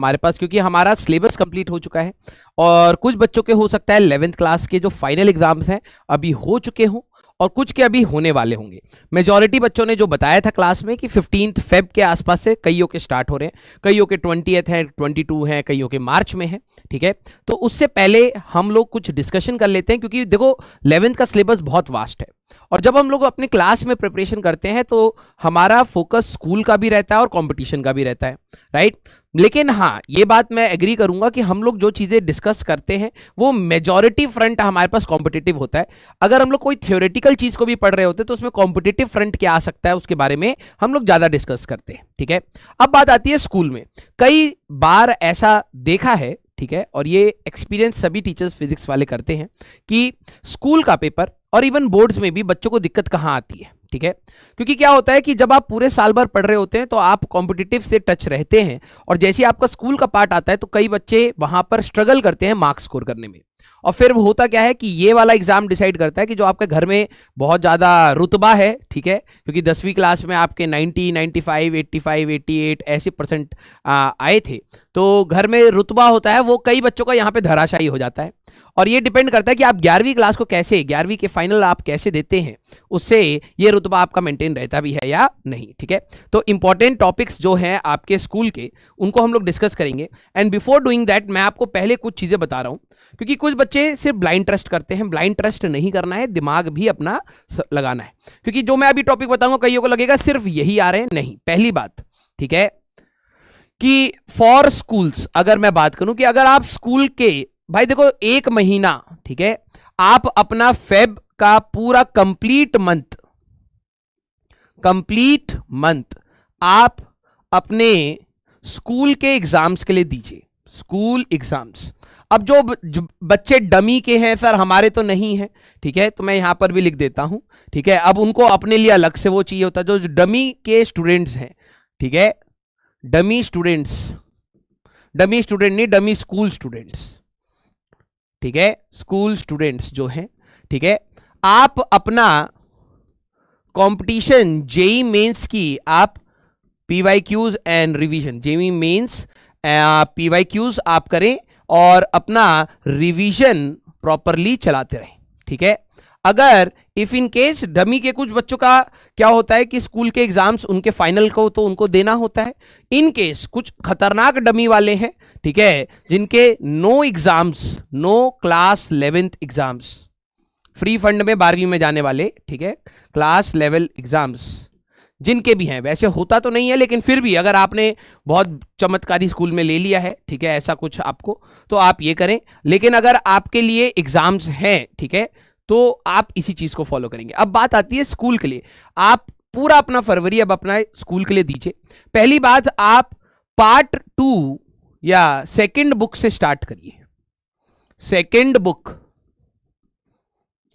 हमारे पास, क्योंकि हमारा सिलेबस कंप्लीट हो चुका है और कुछ बच्चों के हो सकता है 11th क्लास के जो फाइनल एग्जाम्स हैं अभी हो चुके हों और कुछ के अभी होने वाले होंगे। मेजॉरिटी बच्चों ने जो बताया था क्लास में कि 15 फेब के आसपास से कईयों के स्टार्ट हो रहे हैं, कईयों के 20th है, 22 है, कईयों के मार्च में है। ठीक है, तो उससे पहले हम लोग कुछ डिस्कशन कर लेते हैं, क्योंकि देखो 11th का सिलेबस बहुत वास्ट है और जब हम लोग अपने क्लास में प्रिपरेशन करते हैं तो हमारा फोकस स्कूल का भी रहता है और कंपटीशन का भी रहता है, राइट। लेकिन हाँ, ये बात मैं एग्री करूंगा कि हम लोग जो चीज़ें डिस्कस करते हैं वो मेजॉरिटी फ्रंट हमारे पास कॉम्पिटिटिव होता है। अगर हम लोग कोई थ्योरेटिकल चीज़ को भी पढ़ रहे होते हैं तो उसमें कॉम्पिटिटिव फ्रंट क्या आ सकता है उसके बारे में हम लोग ज़्यादा डिस्कस करते हैं। ठीक है, अब बात आती है स्कूल में। कई बार ऐसा देखा है, ठीक है, और ये एक्सपीरियंस सभी टीचर्स फिजिक्स वाले करते हैं कि स्कूल का पेपर और इवन बोर्ड्स में भी बच्चों को दिक्कत कहाँ आती है। ठीक है, क्योंकि क्या होता है कि जब आप पूरे साल भर पढ़ रहे होते हैं तो आप कॉम्पिटिटिव से टच रहते हैं और जैसे आपका स्कूल का पार्ट आता है तो कई बच्चे वहां पर स्ट्रगल करते हैं मार्क्स स्कोर करने में। और फिर वो होता क्या है कि ये वाला एग्जाम डिसाइड करता है कि जो आपके घर में बहुत ज़्यादा रुतबा है, ठीक है, क्योंकि 10वीं क्लास में आपके 90, 95, 85, 88 ऐसे परसेंट आए थे, तो घर में रुतबा होता है वो कई बच्चों का यहाँ पे धराशायी हो जाता है। और ये डिपेंड करता है कि आप 11वीं क्लास को कैसे, 11वीं के फाइनल आप कैसे देते हैं, उससे ये रुतबा आपका मेंटेन रहता भी है या नहीं। ठीक है, तो इंपॉर्टेंट टॉपिक्स जो हैं आपके स्कूल के उनको हम लोग डिस्कस करेंगे। एंड बिफोर डूइंग दैट मैं आपको पहले कुछ चीज़ें बता रहा हूँ, क्योंकि कुछ बच्चे सिर्फ ब्लाइंड ट्रस्ट करते हैं। ब्लाइंड ट्रस्ट नहीं करना है, दिमाग भी अपना लगाना है, क्योंकि जो मैं अभी टॉपिक बताऊंगा कईयों को लगेगा सिर्फ यही आ रहे हैं, नहीं। पहली बात, ठीक है, कि फॉर स्कूल्स अगर मैं बात करूं कि अगर आप स्कूल के, भाई देखो, एक महीना, ठीक है, आप अपना फेब का पूरा कंप्लीट मंथ आप अपने स्कूल के एग्जाम्स के लिए दीजिए, स्कूल एग्जाम्स। अब जो बच्चे डमी के हैं, सर हमारे तो नहीं है, ठीक है, तो मैं यहां पर भी लिख देता हूं, ठीक है। अब उनको अपने लिए अलग से वो चाहिए होता है, जो डमी के स्टूडेंट्स हैं, ठीक है, डमी स्टूडेंट नहीं, डमी स्कूल स्टूडेंट्स, ठीक है, स्कूल स्टूडेंट्स जो हैं, ठीक है, आप अपना कंपटीशन जेई मेंस की आप PYQs and revision, JEE Mains PYQs आप करें और अपना रिवीजन प्रॉपरली चलाते रहें। ठीक है, अगर इफ इन केस डमी के कुछ बच्चों का क्या होता है कि स्कूल के एग्जाम्स उनके फाइनल को तो उनको देना होता है, इन केस कुछ खतरनाक डमी वाले हैं, ठीक है, जिनके no exams, no class 11th exams, free fund में 12वीं में जाने वाले, ठीक है, क्लास लेवल एग्जाम्स जिनके भी हैं, वैसे होता तो नहीं है लेकिन फिर भी अगर आपने बहुत चमत्कारी स्कूल में ले लिया है, ठीक है, ऐसा कुछ आपको, तो आप ये करें। लेकिन अगर आपके लिए एग्जाम्स हैं, ठीक है, तो आप इसी चीज को फॉलो करेंगे। अब बात आती है स्कूल के लिए, आप पूरा अपना फरवरी अब अपना स्कूल के लिए दीजिए। पहली बात, आप पार्ट 2 या सेकंड बुक से स्टार्ट करिए। सेकंड बुक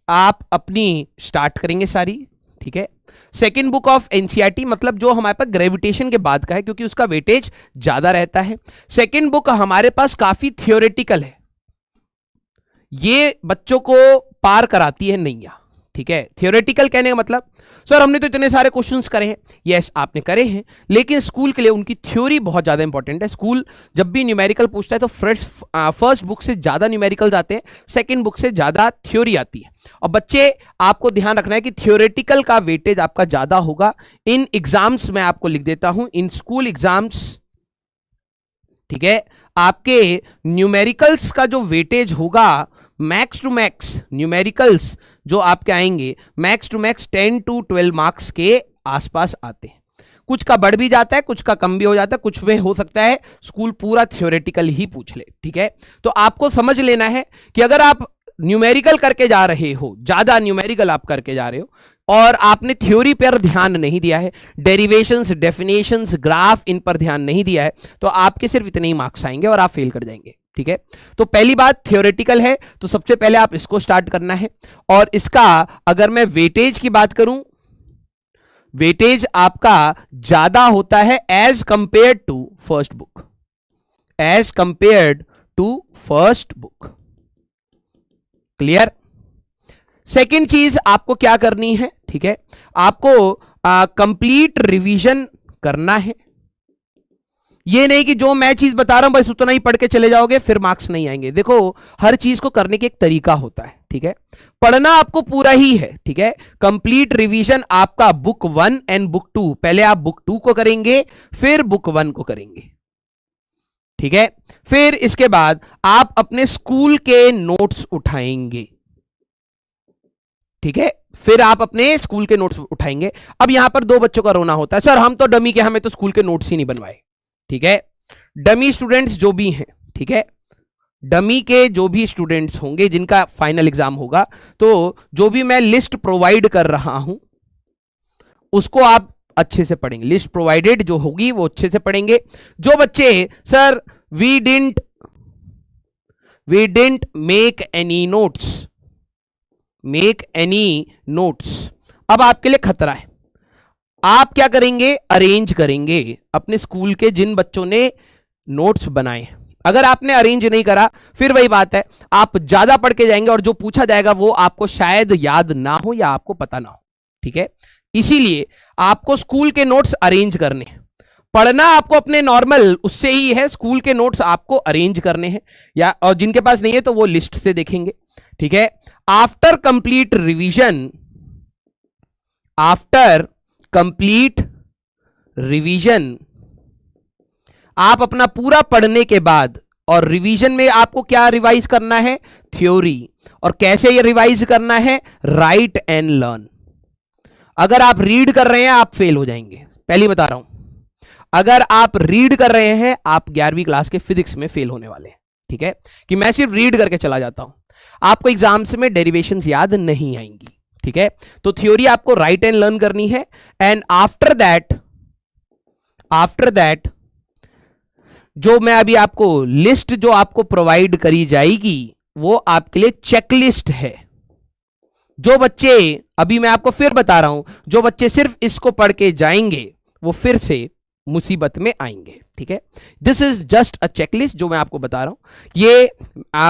आप अपनी स्टार्ट करेंगे सारी, ठीक है। सेकेंड बुक ऑफ एनसीईआरटी, मतलब जो हमारे पास ग्रेविटेशन के बाद का है, क्योंकि उसका वेटेज ज्यादा रहता है। सेकेंड बुक हमारे पास काफी थियोरेटिकल है, ये बच्चों को पार कराती है नैया, ठीक है। थियोरेटिकल कहने का मतलब, सर हमने तो इतने सारे क्वेश्चंस करे हैं, यस आपने करे हैं, लेकिन स्कूल के लिए उनकी थ्योरी बहुत ज्यादा इंपॉर्टेंट है। स्कूल जब भी न्यूमेरिकल पूछता है तो फर्स्ट बुक से ज्यादा न्यूमेरिकल्स आते हैं, सेकंड बुक से ज्यादा थ्योरी आती है। और बच्चे आपको ध्यान रखना है कि थ्योरेटिकल का वेटेज आपका ज्यादा होगा इन एग्जाम्स। मैं आपको लिख देता हूं, इन स्कूल एग्जाम्स, ठीक है, आपके न्यूमेरिकल्स का जो वेटेज होगा, मैक्स टू मैक्स न्यूमेरिकल्स जो आपके आएंगे, max to max 10 to 12 marks के आसपास आते हैं। कुछ का बढ़ भी जाता है, कुछ का कम भी हो जाता है, कुछ में हो सकता है स्कूल पूरा थ्योरेटिकल ही पूछ ले, ठीक है। तो आपको समझ लेना है कि अगर आप न्यूमेरिकल करके जा रहे हो, ज्यादा न्यूमेरिकल आप करके जा रहे हो और आपने थ्योरी पर ध्यान नहीं दिया है, डेरिवेशंस, डेफिनेशंस, ग्राफ, इन पर ध्यान नहीं दिया है, तो आपके सिर्फ इतने ही मार्क्स आएंगे और आप फेल कर जाएंगे, ठीक है। तो पहली बात थ्योरेटिकल है, तो सबसे पहले आप इसको स्टार्ट करना है। और इसका अगर मैं वेटेज की बात करूं, वेटेज आपका ज्यादा होता है as compared to first book, as compared to first book. Clear? Second चीज आपको क्या करनी है, ठीक है, आपको कंप्लीट रिवीजन करना है। ये नहीं कि जो मैं चीज बता रहा हूं बस उतना ही पढ़ के चले जाओगे फिर मार्क्स नहीं आएंगे। देखो हर चीज को करने की एक तरीका होता है, ठीक है। पढ़ना आपको पूरा ही है, ठीक है। कंप्लीट रिवीजन आपका बुक 1 एंड बुक 2, पहले आप बुक 2 को करेंगे फिर बुक 1 को करेंगे, ठीक है। फिर इसके बाद आप अपने स्कूल के नोट्स उठाएंगे, ठीक है। फिर आप अपने स्कूल के नोट्स उठाएंगे। अब यहां पर दो बच्चों का रोना होता है, सर हम तो डमी के, हमें तो स्कूल के नोट्स ही नहीं बनवाए, ठीक है। डमी स्टूडेंट्स जो भी हैं, ठीक है, डमी के जो भी स्टूडेंट्स होंगे जिनका फाइनल एग्जाम होगा, तो जो भी मैं लिस्ट प्रोवाइड कर रहा हूं उसको आप अच्छे से पढ़ेंगे। लिस्ट प्रोवाइडेड जो होगी वो अच्छे से पढ़ेंगे। जो बच्चे sir we didn't make any notes, अब आपके लिए खतरा है। आप क्या करेंगे, अरेंज करेंगे अपने स्कूल के जिन बच्चों ने नोट्स बनाए। अगर आपने अरेंज नहीं करा फिर वही बात है, आप ज्यादा पढ़ के जाएंगे और जो पूछा जाएगा वो आपको शायद याद ना हो या आपको पता ना हो, ठीक है। इसीलिए आपको स्कूल के नोट्स अरेंज करने हैं। पढ़ना आपको अपने नॉर्मल उससे ही है, स्कूल के नोट्स आपको अरेंज करने हैं, या और जिनके पास नहीं है तो वो लिस्ट से देखेंगे, ठीक है। आफ्टर कंप्लीट रिवीजन आप अपना पूरा पढ़ने के बाद, और रिवीजन में आपको क्या रिवाइज करना है, थ्योरी। और कैसे ये रिवाइज करना है, राइट एंड लर्न। अगर आप रीड कर रहे हैं आप फेल हो जाएंगे, पहले बता रहा हूं। अगर आप रीड कर रहे हैं आप 11वीं क्लास के फिजिक्स में फेल होने वाले हैं, ठीक है। कि मैं सिर्फ रीड करके चला जाता हूं, आपको एग्जाम्स में डेरिवेशंस याद नहीं आएंगी, ठीक है। तो थ्योरी आपको राइट एंड लर्न करनी है। एंड आफ्टर दैट जो मैं अभी आपको लिस्ट जो आपको प्रोवाइड करी जाएगी वो आपके लिए चेकलिस्ट है। जो बच्चे, अभी मैं आपको फिर बता रहा हूं, जो बच्चे सिर्फ इसको पढ़ के जाएंगे वो फिर से मुसीबत में आएंगे, ठीक है। This is just a checklist जो मैं आपको बता रहा हूं। ये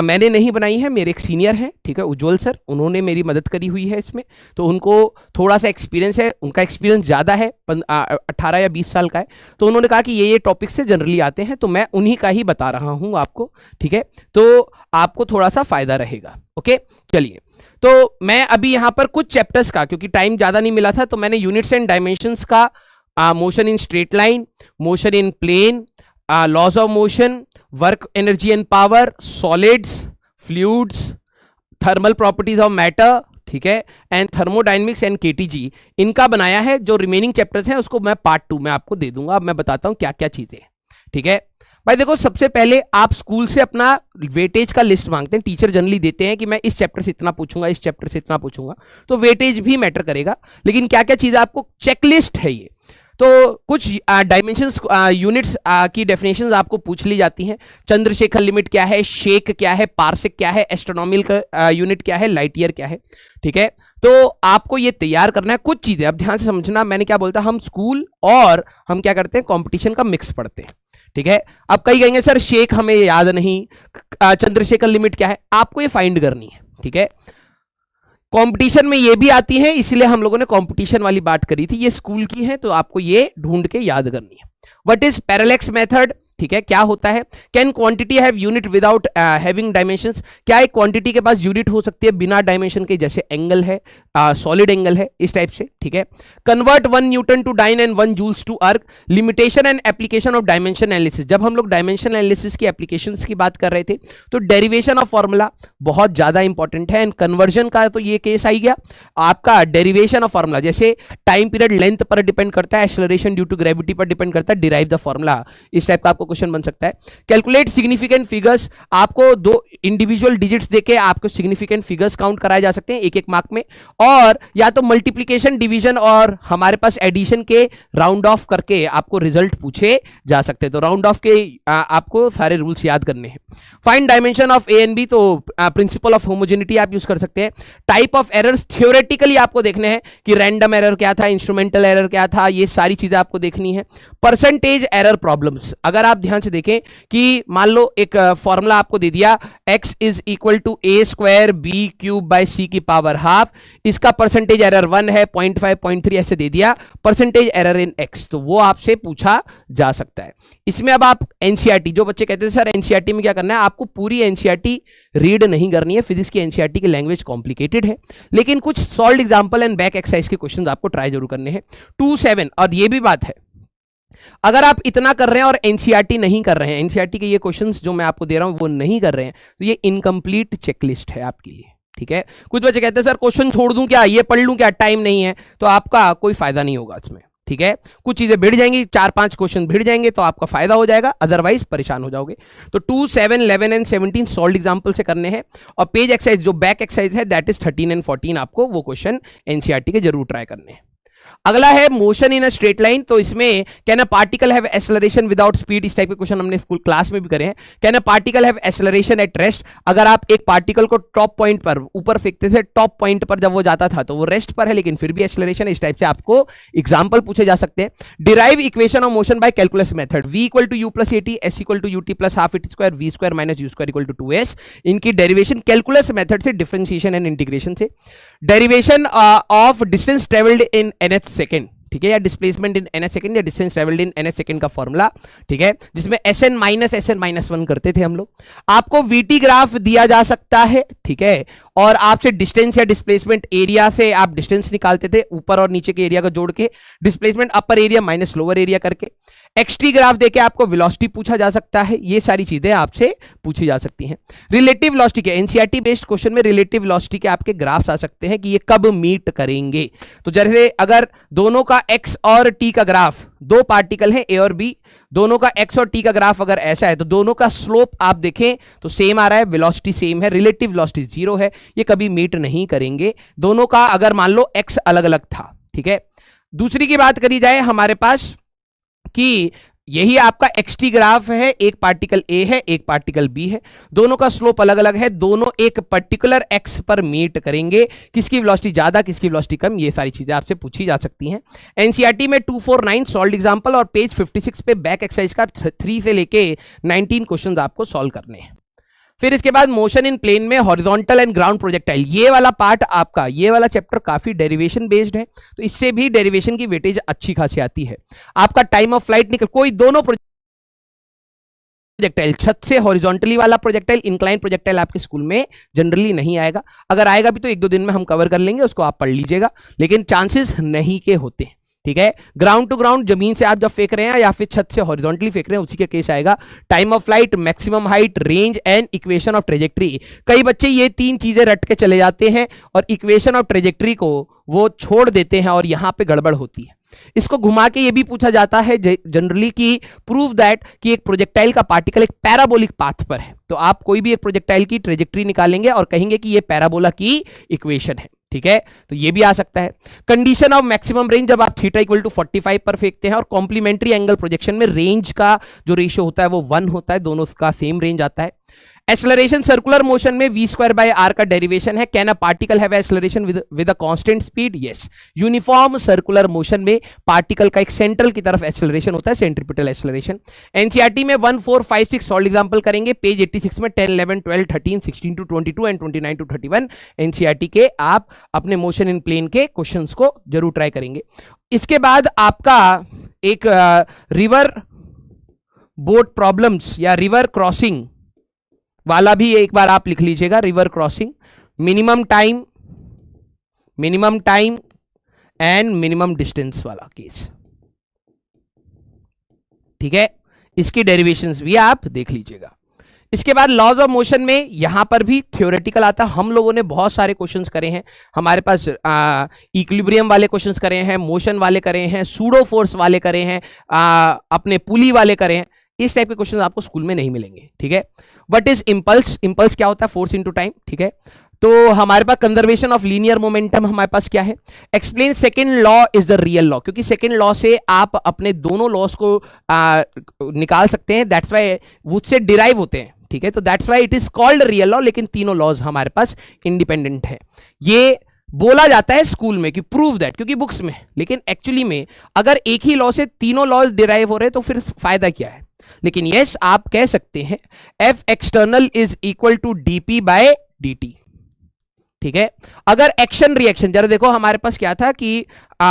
मैंने नहीं बनाई है, मेरे एक सीनियर हैं, ठीक है, उज्जवल सर, उन्होंने मेरी मदद करी हुई है इसमें। तो उनको थोड़ा सा एक्सपीरियंस है, उनका एक्सपीरियंस ज़्यादा है, 18 या 20 साल का है। तो उन्होंने कहा कि ये टॉपिक से जनरली आते हैं, तो मैं उन्हीं का ही बता रहा हूँ आपको, ठीक है। तो आपको थोड़ा सा फायदा रहेगा, ओके। चलिए, तो मैं अभी यहाँ पर कुछ चैप्टर्स का, क्योंकि टाइम ज़्यादा नहीं मिला था, तो मैंने यूनिट्स एंड डायमेंशंस का, motion in straight line, motion in plane, laws of motion, work energy and power, solids, fluids, thermal properties of matter, ठीक है, एंड थर्मोडायनेमिक्स एंड केटीजी, इनका बनाया है। जो रिमेनिंग चैप्टर्स हैं उसको मैं पार्ट 2 में आपको दे दूंगा। अब मैं बताता हूं क्या क्या चीजें, ठीक है भाई। देखो, सबसे पहले आप स्कूल से अपना वेटेज का लिस्ट मांगते हैं। टीचर जनरली देते हैं कि मैं इस चैप्टर से इतना पूछूंगा, इस चैप्टर से इतना पूछूंगा, तो वेटेज भी मैटर करेगा। लेकिन क्या क्या चीजें, आपको चेकलिस्ट है ये। तो कुछ डायमेंशंस, यूनिट्स की डेफिनेशंस आपको पूछ ली जाती हैं। चंद्रशेखर लिमिट क्या है, शेक क्या है, पार्सेक क्या है, एस्ट्रोनॉमिकल यूनिट क्या है, लाइट ईयर क्या है, ठीक है। तो आपको ये तैयार करना है। कुछ चीजें अब ध्यान से समझना, मैंने क्या बोलता, हम स्कूल और हम क्या करते हैं, कंपटीशन का मिक्स पढ़ते हैं, ठीक है। अब कई कहेंगे सर शेक हमें याद नहीं, चंद्रशेखर लिमिट क्या है, आपको ये फाइंड करनी है, ठीक है। कंपटीशन में ये भी आती है, इसलिए हम लोगों ने कंपटीशन वाली बात करी थी। ये स्कूल की है तो आपको ये ढूंढ के याद करनी है। व्हाट इज पैरेलैक्स मेथड, ठीक है, क्या होता है। Can quantity have unit without having dimensions, क्या एक क्वांटिटी के पास यूनिट हो सकती है बिना डायमेंशन के, जैसे एंगल है, सॉलिड एंगल है, इस टाइप से, ठीक है। Convert 1 newton to dyne and 1 joules to erg, limitation and application of dimension analysis. जब हम लोग डायमेंशन एनालिसिस की एप्लीकेशंस की बात कर रहे थे तो डेरिवेशन ऑफ फॉर्मूला बहुत ज्यादा इंपॉर्टेंट है। एंड कन्वर्जन का तो ये केस आई गया आपका, डेरिवेशन ऑफ फॉर्मूला, जैसे टाइम पीरियड लेंथ पर डिपेंड करता है, एक्सेलरेशन ड्यू टू ग्रेविटी पर डिपेंड करता है, डिराइव द फॉर्मूला, इस टाइप का आपको क्वेश्चन बन सकता है। कैलकुलेट सिग्निफिकेंट फिगर्स, आपको 2 इंडिविजुअल डिजिट्स देके आपको सिग्निफिकेंट फिगर्स काउंट कराए जा सकते हैं एक एक मार्क में। और या तो मल्टीप्लिकेशन, डिवीजन और हमारे पास एडिशन के राउंड ऑफ करके आपको रिजल्ट पूछे जा सकते हैं। तो राउंड ऑफ के आपको सारे रूल्स याद करने हैं। Find dimension of A and B, तो प्रिंसिपल ऑफ होमोजेनिटी आप यूज कर सकते हैं। टाइप ऑफ एरर्स, थ्योरेटिकली आपको देखने हैं कि रैंडम एरर क्या था, इंस्ट्रूमेंटल एरर क्या था, ये सारी चीजें आपको देखनी है। परसेंटेज एरर प्रॉब्लम्स, अगर आप आप ध्यान से देखें कि मान लो एक फॉर्मूला आपको दे दिया x is equal to a square b cube by c की पावर हाफ, इसका परसेंटेज एरर 1 है, 0.5 0.3 ऐसे दे दिया, परसेंटेज एरर इन x, तो वो आपसे पूछा जा सकता है। इसमें अब आप एनसीईआरटी, जो बच्चे कहते हैं सर एनसीईआरटी में क्या करना है, आपको पूरी एनसीईआरटी रीड नहीं करनी है, फिजिक्स की एनसीईआरटी की लैंग्वेज कॉम्प्लिकेटेड है, लेकिन कुछ solved example and back exercise के क्वेश्चंस आपको ट्राई जरूर करने हैं। 2-7, और ये भी बात है अगर आप इतना कर रहे हैं और एनसीईआरटी नहीं कर रहे हैं, एनसीईआरटी के ये क्वेश्चंस जो मैं आपको दे रहा हूं वो नहीं कर रहे हैं, तो ये इनकम्प्लीट चेकलिस्ट है आपके लिए, ठीक है। कुछ बच्चे कहते हैं सर क्वेश्चन छोड़ दूं क्या, ये पढ़ लूं क्या, टाइम नहीं है, तो आपका कोई फायदा नहीं होगा इसमें, ठीक है। कुछ चीजें भिड़ जाएंगी, 4-5 क्वेश्चन भिड़ जाएंगे तो आपका फायदा हो जाएगा, अदरवाइज परेशान हो जाओगे। तो 2, 7, 11 एंड 17 सॉल्व एग्जांपल से करने हैं, और पेज एक्सरसाइज जो बैक एक्सरसाइज है दैट इज 13 एंड 14, आपको वो क्वेश्चन एनसीईआरटी के जरूर ट्राई करने हैं। अगला है motion in a straight line, तो इसमें can a particle have acceleration without speed, इस टाइप के क्वेश्चन हमने स्कूल क्लास में भी करे हैं। Can a particle have acceleration at rest, अगर आप एक पार्टिकल को टॉप पॉइंट पर ऊपर फेंकते थे, टॉप पॉइंट पर जब वो जाता था तो वो रेस्ट पर है लेकिन फिर भी एक्सेलरेशन, इस टाइप से आपको एग्जांपल पूछे जा सकते हैं। Derive equation of motion by calculus method, v equal to u plus a t, s equal to u t plus half a t square, v square minus u square equal to 2s, इनकी derivation calculus method से, differentiation and integration से। Derivation of distance travelled in nth second, ठीक है, या displacement in nth second या distance travelled in nth second का formula, ठीक है, जिसमें sn माइनस 1 करते थे हम लोग। आपको वीटी ग्राफ दिया जा सकता है, ठीक है, और आपसे डिस्टेंस या डिस्प्लेसमेंट एरिया से आप डिस्टेंस निकालते थे ऊपर और नीचे के एरिया को जोड़ के, displacement upper area minus lower area करके। एक्सटी ग्राफ देके आपको वेलोसिटी पूछा जा सकता है, ये सारी चीजें आपसे पूछी जा सकती हैं। रिलेटिव वेलोसिटी के एनसीईआरटी बेस्ड क्वेश्चन में रिलेटिव वेलोसिटी के आपके ग्राफ्स आ सकते हैं कि ये कब मीट करेंगे, तो जैसे अगर दोनों का एक्स और टी का ग्राफ, दो पार्टिकल हैं ए और बी, दोनों का एक्स और टी का ग्राफ अगर ऐसा है तो दोनों का स्लोप आप देखें तो सेम आ रहा है, वेलोसिटी सेम है, रिलेटिव वेलोसिटी 0 है, ये कभी मीट नहीं करेंगे। दोनों का अगर मान लो एक्स अलग अलग था, ठीक है। दूसरी की बात करी जाए हमारे पास कि यही आपका एक्सटी ग्राफ है, एक पार्टिकल ए है एक पार्टिकल बी है, दोनों का स्लोप अलग अलग है, दोनों एक पर्टिकुलर एक्स पर मीट करेंगे, किसकी वेलोसिटी ज्यादा किसकी वेलोसिटी कम, ये सारी चीजें आपसे पूछी जा सकती हैं। एनसीईआरटी में 249 सॉल्व एग्जांपल, और पेज 56 पे बैक एक्सरसाइज का 3 से लेके 19 क्वेश्चंस आपको सॉल्व करने हैं। फिर इसके बाद मोशन इन प्लेन में हॉरिजॉन्टल एंड ग्राउंड प्रोजेक्टाइल, ये वाला पार्ट आपका, ये वाला चैप्टर काफी डेरिवेशन बेस्ड है, तो इससे भी डेरिवेशन की वेटेज अच्छी खासी आती है। आपका टाइम ऑफ फ्लाइट निकल, कोई दोनों प्रोजेक्टाइल, छत से हॉरिजॉन्टली वाला प्रोजेक्टाइल, इंक्लाइन प्रोजेक्टाइल आपके स्कूल में जनरली नहीं आएगा, अगर आएगा भी तो 1-2 दिन में हम कवर कर लेंगे, उसको आप पढ़ लीजिएगा, लेकिन चांसेस नहीं के होते हैं, ठीक है। ग्राउंड टू ग्राउंड, जमीन से आप जब फेंक रहे हैं या फिर छत से हॉरिजॉन्टली फेंक रहे हैं, उसी का केस आएगा। Time of flight, maximum height, range and equation of trajectory, कई बच्चे ये 3 चीजें रट के चले जाते हैं और इक्वेशन ऑफ ट्रेजेक्ट्री को वो छोड़ देते हैं और यहां पे गड़बड़ होती है। इसको घुमा के ये भी पूछा जाता है जनरली कि प्रूव दैट कि एक प्रोजेक्टाइल का पार्टिकल एक पैराबोलिक पाथ पर है, तो आप कोई भी एक प्रोजेक्टाइल की ट्रेजेक्ट्री निकालेंगे और कहेंगे कि ये पैराबोला की इक्वेशन है, ठीक है, तो ये भी आ सकता है। कंडीशन ऑफ मैक्सिमम रेंज, जब आप थीटा इक्वल टू 45 पर फेंकते हैं, और कॉम्प्लीमेंट्री एंगल प्रोजेक्शन में रेंज का जो रेशियो होता है वो 1 होता है, दोनों का सेम रेंज आता है। एक्सेलरेशन सर्कुलर मोशन में v स्क्वायर बाय r का डेरिवेशन है। Can a particle have acceleration with a constant speed, yes. Uniform circular motion में पार्टिकल का एक सेंट्रल की तरफ एक्सेलरेशन होता है, सेंट्रीपिटल एक्सेलरेशन। एनसीईआरटी में 1, 4, 5, 6 सॉल्व एग्जांपल करेंगे, पेज 86 में 10, 11, 12, 13, 16 to 22 एंड 29 to 31 एनसीईआरटी के आप अपने मोशन इन प्लेन के क्वेश्चंस को जरूर ट्राई करेंगे। इसके बाद आपका एक रिवर बोट प्रॉब्लम्स या रिवर क्रॉसिंग वाला भी एक बार आप लिख लीजिएगा, river crossing, minimum time and minimum distance वाला केस, ठीक है, इसकी डेरिवेशंस भी आप देख लीजिएगा। इसके बाद लॉज ऑफ मोशन में यहां पर भी थ्योरेटिकल आता है, हम लोगों ने बहुत सारे क्वेश्चंस करे हैं, हमारे पास इक्विलिब्रियम वाले क्वेश्चंस करे हैं, मोशन वाले करे हैं, सूडो फोर्स वाले करे हैं, अपने पुली वाले करे हैं, इस टाइप के क्वेश्चंस आपको स्कूल में नहीं मिलेंगे, ठीक है। व्हाट इज इंपल्स, इंपल्स क्या होता है, फोर्स इनटू टाइम, ठीक है। तो हमारे पास कंजर्वेशन ऑफ लीनियर मोमेंटम हमारे पास क्या है, explain second law is the real law, क्योंकि सेकंड लॉ से आप अपने दोनों लॉस को निकाल सकते हैं, दैट्स व्हाई उससे डिराइव होते हैं, ठीक है, तो that's why it is called real law, लेकिन तीनों लॉज हमारे पास इंडिपेंडेंट है। ये बोला जाता है स्कूल में कि प्रूव दैट, क्योंकि बुक्स में, लेकिन एक्चुअली में अगर एक ही लॉ से तीनों लॉज डिराइव हो रहे हैं तो फिर फायदा क्या है। लेकिन यस आप कह सकते हैं F external is equal to d p by dt। ठीक है, अगर एक्शन रिएक्शन, जरा देखो हमारे पास क्या था कि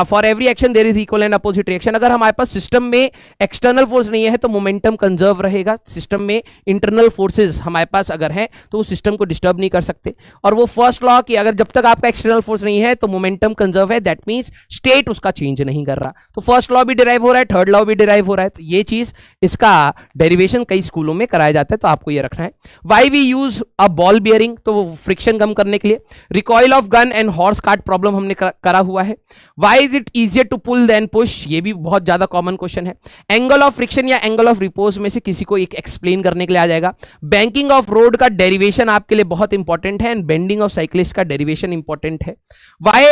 for every action there is equal and opposite reaction. अगर हमारे पास सिस्टम में एक्सटर्नल फोर्स नहीं है तो मोमेंटम कंजर्व रहेगा। सिस्टम में इंटरनल फोर्सेस हमारे पास अगर हैं तो वो सिस्टम को डिस्टर्ब नहीं कर सकते। और वो फर्स्ट लॉ कि अगर जब तक आपका एक्सटर्नल फोर्स नहीं है तो मोमेंटम कंजर्व है, दैट मींस स्टेट उसका चेंज नहीं कर रहा। तो फर्स्ट लॉ भी डिराइव हो रहा है, थर्ड लॉ भी डिराइव हो रहा है। तो ये चीज, इसका डेरिवेशन कई स्कूलों में कराया जाता है, तो आपको ये रखना है। Why we use a ball bearing, तो वो फ्रिक्शन कम करने के लिए। Recoil of gun and horse cart problem हमने करा हुआ है। Why is it easier to pull than push, ये भी बहुत ज्यादा कॉमन क्वेश्चन है। एंगल ऑफ फ्रिक्शन या एंगल ऑफ रिपोज में से किसी को एक एक्सप्लेन करने के लिए आ जाएगा। बैंकिंग ऑफ रोड का डेरिवेशन आपके लिए बहुत इंपॉर्टेंट है, एंड बेंडिंग ऑफ साइक्लिस्ट का डेरिवेशन इंपॉर्टेंट है। Why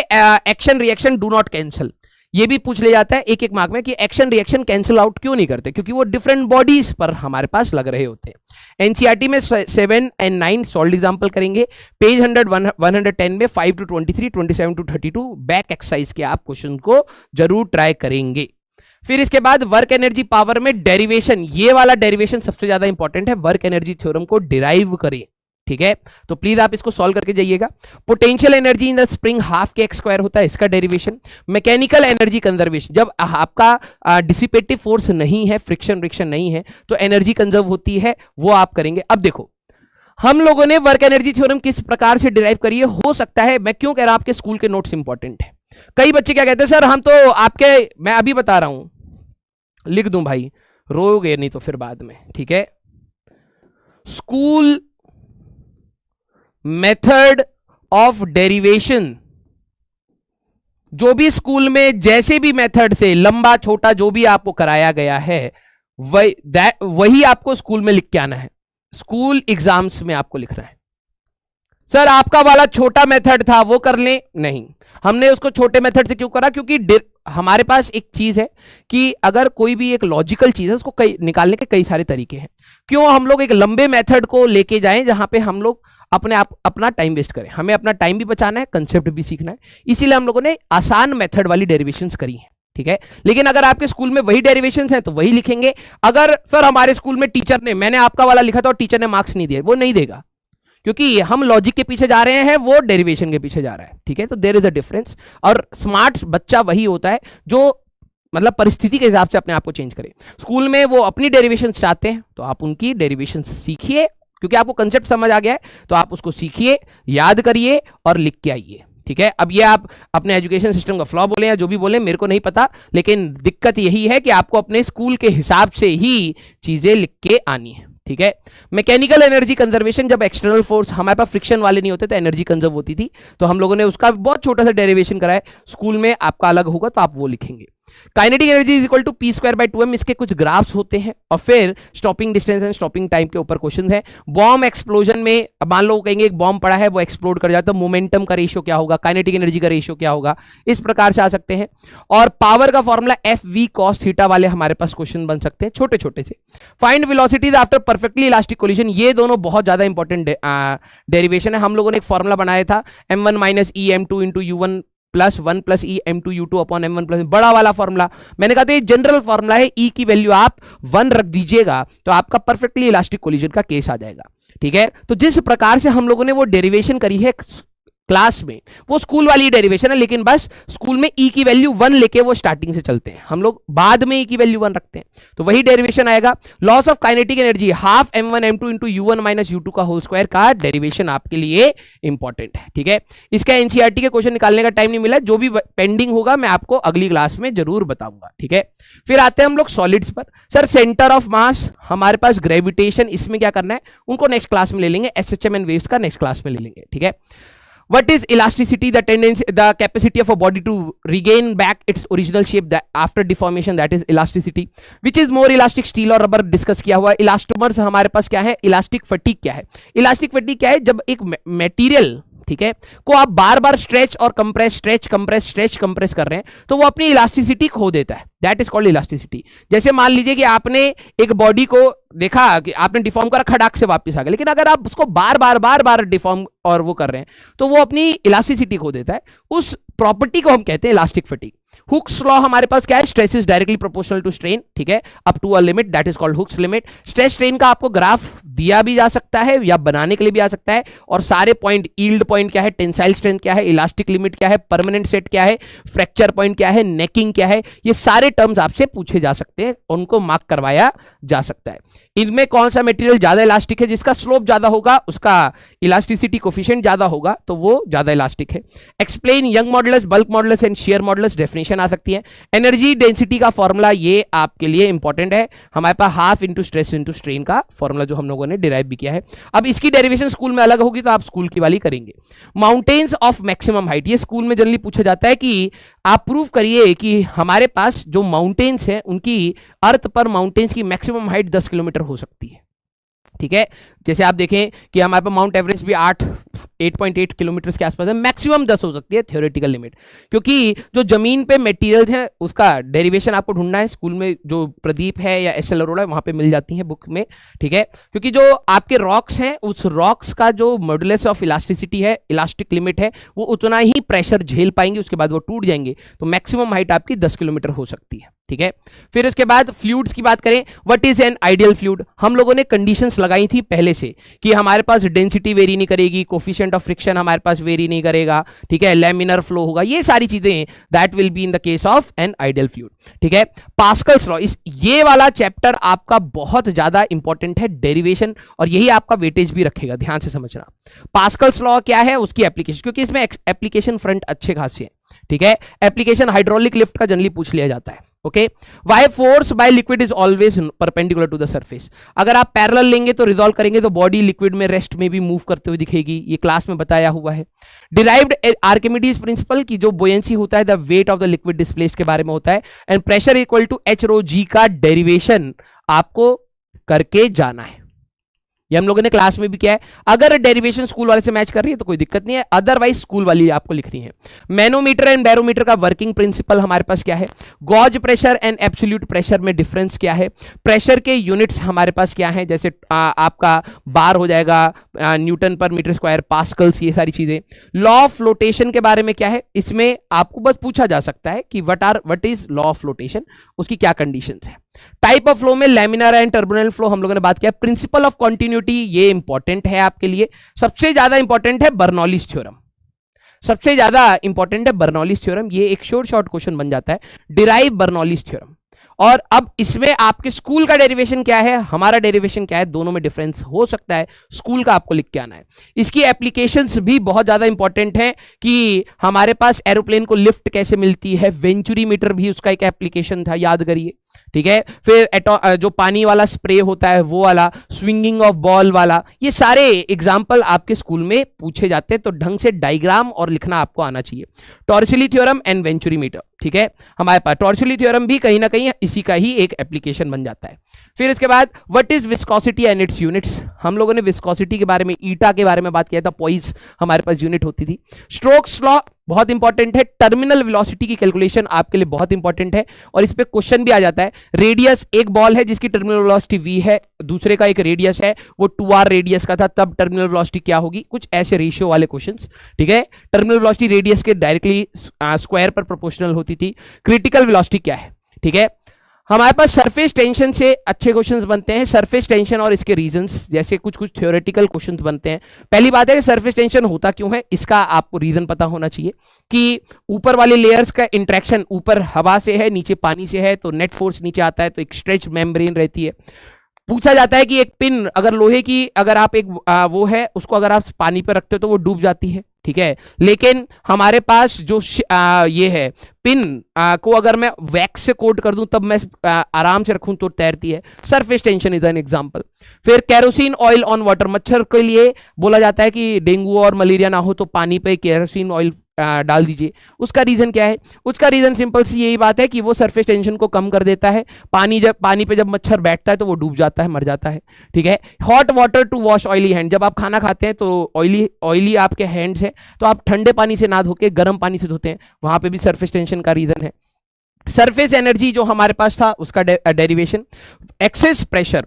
action reaction do not cancel, ये भी पूछ ले जाता है एक एक मार्क में कि एक्शन रिएक्शन कैंसिल आउट क्यों नहीं करते, क्योंकि वो डिफरेंट बॉडीज पर हमारे पास लग रहे होते हैं। एनसीईआरटी में 7 और 9 सॉल्व एग्जांपल करेंगे। पेज 110 में 5 to 23, 27 to 32 बैक एक्सरसाइज के आप क्वेश्चन को जरूर ट्राई करेंगे। फिर इसके बाद वर्क एनर्जी पावर में डेरिवेशन, ये वाला डेरिवेशन सबसे ज्यादा इंपॉर्टेंट है। वर्क एनर्जी थ्योरम को डिराइव करें, ठीक है, तो प्लीज आप इसको सॉल्व करके जाइएगा। Potential energy in the spring half के एक्स स्क्वायर होता है, इसका डेरिवेशन। मैकेनिकल एनर्जी कंजर्वेशन, जब आपका डिसिपेटिव फोर्स नहीं है, फ्रिक्शन रिक्शन नहीं है, तो एनर्जी कंजर्व होती है, वो आप करेंगे। अब देखो हम लोगों ने वर्क एनर्जी थ्योरम किस प्रकार से डिराइव करी है, हो सकता है, मैं क्यों कह रहा हूं आपके स्कूल के नोट्स इंपॉर्टेंट है। कई बच्चे क्या कहते हैं, सर हम तो आपके, मैं अभी बता रहा हूं, लिख दूं भाई, रोगे नहीं तो फिर बाद में, ठीक है। स्कूल मेथड ऑफ डेरिवेशन, जो भी स्कूल में जैसे भी मेथड से लंबा छोटा जो भी आपको कराया गया है वही आपको स्कूल में लिख के आना है। स्कूल एग्जाम्स में आपको लिखना है। सर आपका वाला छोटा मेथड था वो कर लें, नहीं, हमने उसको छोटे मेथड से क्यों करा, क्योंकि हमारे पास एक चीज है कि अगर कोई भी एक लॉजिकल चीज है उसको निकालने के कई सारे तरीके हैं। क्यों हम लोग एक लंबे मेथड को लेके जाएं जहां पे हम लोग अपना टाइम वेस्ट करें। हमें अपना टाइम भी बचाना है, कंसेप्ट भी सीखना है, इसीलिए हम लोगों ने आसान मेथड वाली डेरिवेशंस करी हैं, ठीक है। लेकिन अगर आपके स्कूल में वही डेरिवेशंस हैं तो वही लिखेंगे। अगर सर हमारे स्कूल में टीचर ने, मैंने आपका वाला लिखा था और टीचर ने मार्क्स नहीं दिए, वो नहीं देगा, क्योंकि हम लॉजिक के पीछे जा रहे हैं, वो डेरिवेशन के पीछे जा रहा है, ठीक है। तो देयर इज अ डिफरेंस। और स्मार्ट बच्चा वही होता है जो मतलब परिस्थिति के हिसाब से अपने आप को चेंज करे। स्कूल में वो अपनी डेरिवेशन चाहते हैं तो आप उनकी डेरिवेशन सीखिए, क्योंकि आपको कंसेप्ट समझ आ गया है, तो आप उसको सीखिए, याद करिए और लिख के आइए, ठीक है। अब ये आप अपने एजुकेशन सिस्टम का फ्लॉ बोले या जो भी बोले मेरे को नहीं पता, लेकिन दिक्कत यही है कि आपको अपने स्कूल के हिसाब से ही चीजें लिख के आनी है, ठीक है। मैकेनिकल एनर्जी कंजर्वेशन, जब एक्सटर्नल फोर्स हमारे पास फ्रिक्शन वाले नहीं होते तो एनर्जी कंजर्व होती थी, तो हम लोगों ने उसका बहुत छोटा सा डेरिवेशन करा है। स्कूल में आपका अलग होगा तो आप वो लिखेंगे। Kinetic energy is equal to p square by 2m, इसके कुछ ग्राफ्स होते हैं। और फिर stopping distance and stopping time के ऊपर क्वेश्चन है। बॉम्ब एक्सप्लोजन में मान लो कहेंगे एक बॉम्ब पड़ा है वो एक्सप्लोड कर जाता है, तो मोमेंटम का रेशियो क्या होगा, काइनेटिक एनर्जी का रेशियो क्या होगा, इस प्रकार से आ सकते हैं। और पावर का formula F v cos theta वाले हमारे पास क्वेश्चन बन सकते हैं छोटे छोटे से। Find velocities after perfectly elastic collision, ये दोनों बहुत ज्यादा इंपॉर्टेंट डेरिवेशन है। हम लोगों ने एक फॉर्मूला बनाया था m1 minus e m2 into u1 plus 1 plus e m2 u2 upon m1 plus, बड़ा वाला फॉर्मूला मैंने कहा था ये जनरल फॉर्मूला है, ई की वैल्यू आप 1 रख दीजिएगा तो आपका परफेक्टली इलास्टिक कोलिजन का केस आ जाएगा, ठीक है। तो जिस प्रकार से हम लोगों ने वो डेरिवेशन करी है क्लास में, वो स्कूल वाली डेरिवेशन है, लेकिन बस स्कूल में ई की वैल्यू 1 लेके वो स्टार्टिंग से चलते हैं, हम लोग बाद में ई की वैल्यू 1 रखते हैं, तो वही डेरिवेशन आएगा। Loss of kinetic energy half m1 m2 into u1 minus u2 का होल स्क्वायर का डेरिवेशन आपके लिए इंपॉर्टेंट है, ठीक है। इसका एनसीईआरटी के क्वेश्चन निकालने का टाइम नहीं मिला, जो भी पेंडिंग होगा मैं आपको अगली क्लास में जरूर बताऊंगा, ठीक है। फिर आते हैं हम लोग सॉलिड्स पर। सर सेंटर ऑफ मास, हमारे पास ग्रेविटेशन, इसमें क्या करना है उनको नेक्स्ट क्लास में ले लेंगे, एसएचएम एंड वेव्स का नेक्स्ट क्लास में ले लेंगे, ठीक है। What is elasticity? The tendency, the capacity of a body to regain back its original shape that after deformation, that is elasticity. Which is more elastic, steel और rubber discuss किया हुआ। Elastomers हमारे पास क्या है, इलास्टिक फटीग क्या है। Elastic fatigue क्या है, जब एक मटेरियल, ठीक है, को आप बार बार स्ट्रेच और compress, stretch compress, stretch compress कर रहे हैं तो वो अपनी इलास्टिसिटी खो देता है, दैट इज कॉल्ड इलास्टिसिटी। जैसे मान लीजिए कि आपने एक बॉडी को देखा कि आपने डिफॉर्म करा, खड़ाक से वापस आ गया, लेकिन अगर आप उसको बार बार डिफॉर्म और वो कर रहे हैं तो वो अपनी इलास्टिसिटी खो देता है। उस प्रॉपर्टी को हम कहते हैं इलास्टिक फटीग। हुक्स लॉ हमारे पास क्या है, stress is directly proportional to strain, ठीक है, up to a limit, that is called Hooke's limit. Stress strain का आपको ग्राफ दिया भी जा सकता है या बनाने के लिए भी आ सकता है, और सारे पॉइंट, यील्ड पॉइंट क्या है, टेंसाइल स्ट्रेंथ क्या है, इलास्टिक लिमिट क्या है, परमानेंट सेट क्या है, फ्रैक्चर पॉइंट क्या है, नेकिंग क्या है, ये सारे टर्म्स आपसे पूछे जा सकते हैं, उनको मार्क करवाया जा सकता है। इनमें कौन सा मटेरियल ज्यादा इलास्टिक है, जिसका स्लोप ज्यादा होगा उसका इलास्टिसिटी कोफिशिएंट ज्यादा होगा, तो वो ज्यादा इलास्टिक है। Explain Young modulus, bulk modulus and shear modulus, definition आ सकती है। एनर्जी डेंसिटी का फॉर्मूला ये आपके लिए इंपॉर्टेंट है, हमारे पास half into stress into strain का फॉर्मूला जो हम लोगों ने डिराइव भी किया है। अब इसकी डेरिवेशन स्कूल में अलग होगी, तो आप स्कूल की वाली करेंगे। माउंटेन्स ऑफ मैक्सिमम हाइट, ये स्कूल में जनरली पूछा जाता है कि आप प्रूव करिए कि हमारे पास जो माउंटेन्स हैं उनकी अर्थ पर माउंटेन्स की मैक्सिमम हाइट 10 किलोमीटर हो सकती है, ठीक है। जैसे आप देखें कि हमारे पास माउंट एवरेस्ट भी 8.8 किलोमीटर के आसपास है, मैक्सिमम 10 हो सकती है थ्योरेटिकल लिमिट, क्योंकि जो जमीन पे मटेरियल्स हैं उसका डेरिवेशन आपको ढूंढना है। स्कूल में जो प्रदीप है या एस एल अरोड़ा है वहां पे मिल जाती है बुक में, ठीक है, क्योंकि जो आपके रॉक्स हैं उस रॉक्स का जो मॉडुलस ऑफ इलास्टिसिटी है, इलास्टिक लिमिट है, वो उतना ही प्रेशर झेल पाएंगे, उसके बाद वो टूट जाएंगे, तो मैक्सिमम हाइट आपकी 10 किलोमीटर हो सकती है, ठीक है। फिर उसके बाद फ्लूइड्स की बात करें, what is an ideal fluid, हम लोगों ने कंडीशंस लगाई थी पहले से कि हमारे पास डेंसिटी वेरी नहीं करेगी, कोफिशिएंट ऑफ फ्रिक्शन हमारे पास वेरी नहीं करेगा, ठीक है, लैमिनर फ्लो होगा, ये सारी चीजें that will be in the case of an ideal fluid, ठीक है। पास्कल्स लॉ, इस ये वाला चैप्टर आपका बहुत ज्यादा इंपॉर्टेंट है, डेरिवेशन, और यही आपका वेटेज भी रखेगा, ध्यान से समझना। पास्कल्स लॉ क्या है, उसकी एप्लीकेशन, क्योंकि इसमें एप्लीकेशन फ्रंट अच्छे खासे हैं, ठीक है। एप्लीकेशन हाइड्रोलिक लिफ्ट का जनरली पूछ लिया जाता है, okay. Why force by liquid is always perpendicular to the surface, अगर आप पैरेलल लेंगे तो रिजॉल्व करेंगे तो बॉडी लिक्विड में रेस्ट में भी मूव करते हुए दिखेगी, ये क्लास में बताया हुआ है। डिराइव्ड आर्किमिडीज प्रिंसिपल की जो बुयंसी होता है the weight of the liquid displaced के बारे में होता है, and pressure equal to h rho g का डेरिवेशन आपको करके जाना है, ये हम लोगों ने क्लास में भी किया है। अगर डेरिवेशन स्कूल वाले से मैच कर रही है तो कोई दिक्कत नहीं है, अदरवाइज स्कूल वाली आपको लिखनी है। मैनोमीटर एंड बैरोमीटर का वर्किंग प्रिंसिपल हमारे पास क्या है, gauge pressure and absolute pressure में डिफरेंस क्या है, प्रेशर के यूनिट्स हमारे पास क्या है, जैसे आपका बार हो जाएगा न्यूटन पर मीटर स्क्वायर, पास्कल्स, ये सारी चीजें। लॉ ऑफ फ्लोटेशन के बारे में क्या है, इसमें आपको बस पूछा जा सकता है कि what is law of flotation, उसकी क्या कंडीशंस है। टाइप ऑफ फ्लो में लैमिनार एंड टर्बुलेंट फ्लो हम लोगों ने बात किया। प्रिंसिपल ऑफ कंटिन्यूटी, ये इंपॉर्टेंट है आपके लिए, सबसे ज्यादा इंपॉर्टेंट है बर्नौलीज थ्योरम, सबसे ज्यादा इंपॉर्टेंट है बर्नौलीज थ्योरम, ये एक शॉर्ट क्वेश्चन बन जाता है, डिराइव बर्नौलीज थ्योरम। और अब इसमें आपके स्कूल का डेरिवेशन क्या है, हमारा डेरिवेशन क्या है, दोनों में डिफरेंस हो सकता है, स्कूल का आपको लिख के आना है। इसकी एप्लीकेशंस भी बहुत ज्यादा इंपॉर्टेंट है कि हमारे पास एरोप्लेन को लिफ्ट कैसे मिलती है, वेंचुरी मीटर भी उसका एक एप्लीकेशन था, याद करिए, ठीक है। फिर जो पानी वाला स्प्रे होता है वो वाला, स्विंगिंग ऑफ बॉल वाला, ये सारे एग्जाम्पल आपके स्कूल में पूछे जाते हैं, तो ढंग से डायग्राम और लिखना आपको आना चाहिए। टॉर्शली थ्योरम एंड वेंचुरी मीटर, ठीक है, हमारे पास टॉर्शली थ्योरम भी कहीं ना कहीं इसी का ही एक एप्लीकेशन बन जाता है। फिर इसके बाद what is viscosity and it's units, हम लोगों ने विस्कोसिटी के बारे में, ईटा के बारे में बात किया था, पॉइस हमारे पास यूनिट होती थी। स्ट्रोक्स लॉ बहुत इंपॉर्टेंट है, टर्मिनल वेलोसिटी की कैलकुलेशन आपके लिए बहुत इंपॉर्टेंट है, और इस पे क्वेश्चन भी आ जाता है। रेडियस, एक बॉल है जिसकी टर्मिनल वेलोसिटी v है, दूसरे का एक रेडियस है, वो 2r रेडियस का था, तब टर्मिनल वेलोसिटी क्या होगी, कुछ ऐसे रेशियो वाले क्वेश्चंस, ठीक है। टर्मिनल वेलोसिटी रेडियस के डायरेक्टली स्क्वायर पर प्रोपोर्शनल होती थी। क्रिटिकल वेलोसिटी क्या है, ठीक है। हमारे पास सरफेस टेंशन से अच्छे क्वेश्चंस बनते हैं, सरफेस टेंशन और इसके रीजंस जैसे कुछ थ्योरेटिकल क्वेश्चंस बनते हैं। पहली बात है कि सरफेस टेंशन होता क्यों है, इसका आपको रीजन पता होना चाहिए कि ऊपर वाले लेयर्स का इंट्रैक्शन, ऊपर हवा से है, नीचे पानी से है, तो नेट फोर्स नीचे आता है, तो एक स्ट्रेच मेम्ब्रेन रहती है। पूछा जाता है कि एक पिन अगर लोहे की, अगर आप एक वो है उसको अगर आप पानी पर रखते हो तो वो डूब जाती है, ठीक है, लेकिन हमारे पास जो ये है पिन को अगर मैं वैक्स से कोट कर दूं तब मैं आराम से रखूं तो तैरती है। Surface tension is an example. फिर केरोसिन ऑयल ऑन वाटर, मच्छर के लिए बोला जाता है कि डेंगू और मलेरिया ना हो तो पानी पे केरोसिन ऑयल डाल दीजिए। उसका रीजन क्या है, उसका रीजन सिंपल सी यही बात है कि वो सरफेस टेंशन को कम कर देता है। पानी पे जब मच्छर बैठता है तो वो डूब जाता है, मर जाता है, ठीक है। Hot water to wash oily hand, जब आप खाना खाते हैं तो ऑयली आपके हैंड्स है, तो आप ठंडे पानी से ना धो के गर्म पानी से धोते हैं, वहां पे भी सरफेस टेंशन का रीजन है। सरफेस एनर्जी जो हमारे पास था उसका डेरिवेशन। एक्सेस प्रेशर,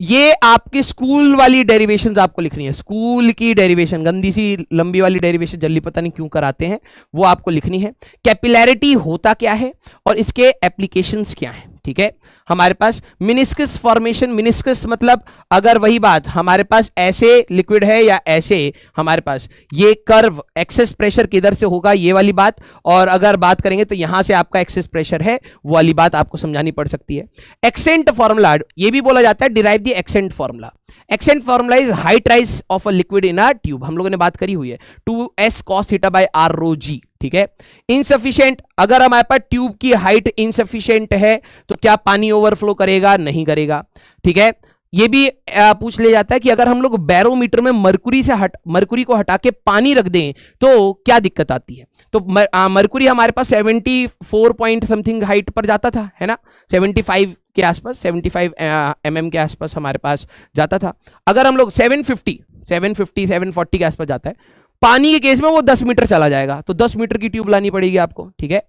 ये आपकी स्कूल वाली डेरिवेशंस आपको लिखनी है, स्कूल की डेरिवेशन, गंदी सी लंबी वाली डेरिवेशन जल्दी पता नहीं क्यों कराते हैं, वो आपको लिखनी है। कैपिलैरिटी होता क्या है और इसके एप्लीकेशंस क्या हैं, ठीक है। हमारे पास मिनिस्कस फॉर्मेशन, मिनिस्कस मतलब अगर वही बात हमारे पास ऐसे लिक्विड है या ऐसे, हमारे पास ये कर्व एक्सेस प्रेशर किधर से होगा ये वाली बात, और अगर बात करेंगे तो यहां से आपका एक्सेस प्रेशर है वो वाली बात आपको समझानी पड़ सकती है। एक्सेंट फॉर्मूला ये भी बोला जाता है, derive the ascent formula. Ascent formula is height rise of a liquid in a tube, हम लोगों ने बात करी हुई है, 2s cos theta by r rho g, ठीक है। इनसफिशिएंट, अगर हमारे पास ट्यूब की हाइट इनसफिशिएंट है तो क्या पानी ओवरफ्लो करेगा? नहीं करेगा, ठीक है। ये भी पूछ ले जाता है कि अगर हम लोग बैरोमीटर में मरकुरी को हटा के पानी रख दें तो क्या दिक्कत आती है? तो मरकुरी हमारे पास 74 पॉइंट समथिंग हाइट पर जाता था, है ना, 75 के आसपास, 75 mm के आसपास हमारे पास जाता था। अगर हम लोग 750 740 के आसपास जाता है, पानी के केस में वो 10 मीटर चला जाएगा, तो 10 मीटर की ट्यूब लानी पड़ेगी आपको, ठीक है।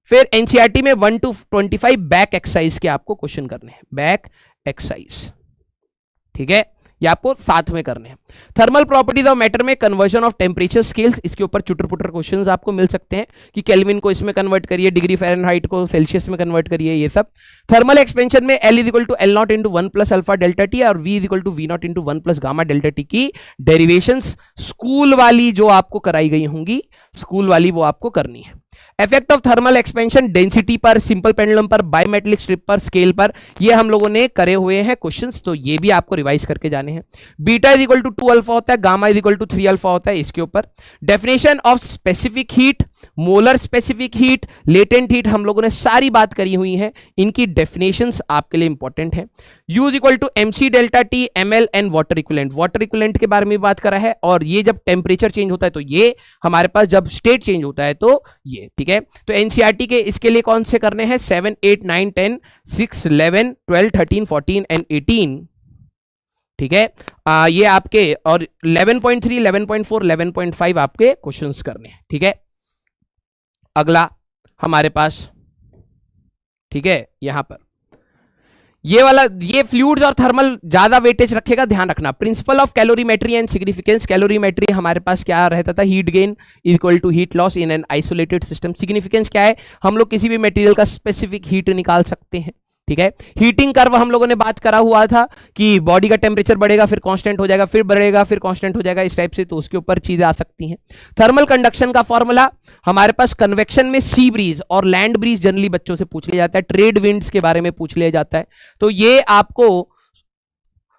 फिर एनसीईआरटी में 1 to 25 बैक एक्सरसाइज के आपको क्वेश्चन करने हैं, बैक एक्सरसाइज, ठीक है, ये आपको साथ में करने हैं। थर्मल प्रॉपर्टीज ऑफ मैटर में कन्वर्जन ऑफ टेम्परेचर स्केल्स, इसके ऊपर चुटर पुटर क्वेश्चंस आपको मिल सकते हैं कि केल्विन को इसमें कन्वर्ट करिए, डिग्री फ़ारेनहाइट को सेल्सियस में कन्वर्ट करिए, ये सब। थर्मल एक्सपेंशन में L equal to L naught into 1 plus alpha delta T और V equal to V naught into 1 plus gamma delta T की डेरिवेशंस स्कूल वाली जो आपको कराई गई होंगी, स्कूल वाली वो आपको करनी है। Effect of thermal expansion density पर, सिंपल पेंडुलम पर, बायोमेट्रिक स्ट्रिप पर, स्केल पर, ये हम लोगों ने करे हुए हैं क्वेश्चंस, तो ये भी आपको रिवाइज करके जाने हैं। Beta is equal to 2 alpha होता है, gamma is equal to 3 alpha होता है, इसके ऊपर। Definition of specific heat, molar specific heat, latent heat, हम लोगों ने सारी बात करी हुई है, इनकी डेफिनेशंस आपके लिए इंपॉर्टेंट है। U is equal to MC delta T ml and water equivalent, water equivalent के बारे में बात करा है, और ये जब टेम्परेचर चेंज होता है तो ये हमारे पास, जब स्टेट चेंज होता है तो ये, ठीक है। तो एनसीईआरटी के इसके लिए कौन से करने हैं? 7, 8, 9, 10, 6, 11, 12, 13, 14 एंड 18, ठीक है। ये आपके, और 11.3, 11.4, 11.5 आपके क्वेश्चंस करने हैं, ठीक है। अगला हमारे पास, ठीक है, यहां पर ये वाला, ये फ्लूइड्स और थर्मल ज्यादा वेटेज रखेगा, ध्यान रखना। Principle of calorimetry and significance, calorimetry हमारे पास क्या रहता था? Heat gain equal to heat loss in an isolated system. Significance क्या है? हम लोग किसी भी मटेरियल का स्पेसिफिक हीट निकाल सकते हैं, ठीक है। हीटिंग कर्व हम लोगों ने बात करा हुआ था कि बॉडी का टेम्परेचर बढ़ेगा फिर कांस्टेंट हो जाएगा, फिर बढ़ेगा फिर कांस्टेंट हो जाएगा, इस टाइप से, तो उसके ऊपर चीजें आ सकती हैं। थर्मल कंडक्शन का फॉर्मूला हमारे पास, कन्वेक्शन में सी ब्रीज और लैंड ब्रीज जनरली बच्चों से पूछ लिया जाता है, ट्रेड विंड्स के बारे में पूछ लिया जाता है, तो ये आपको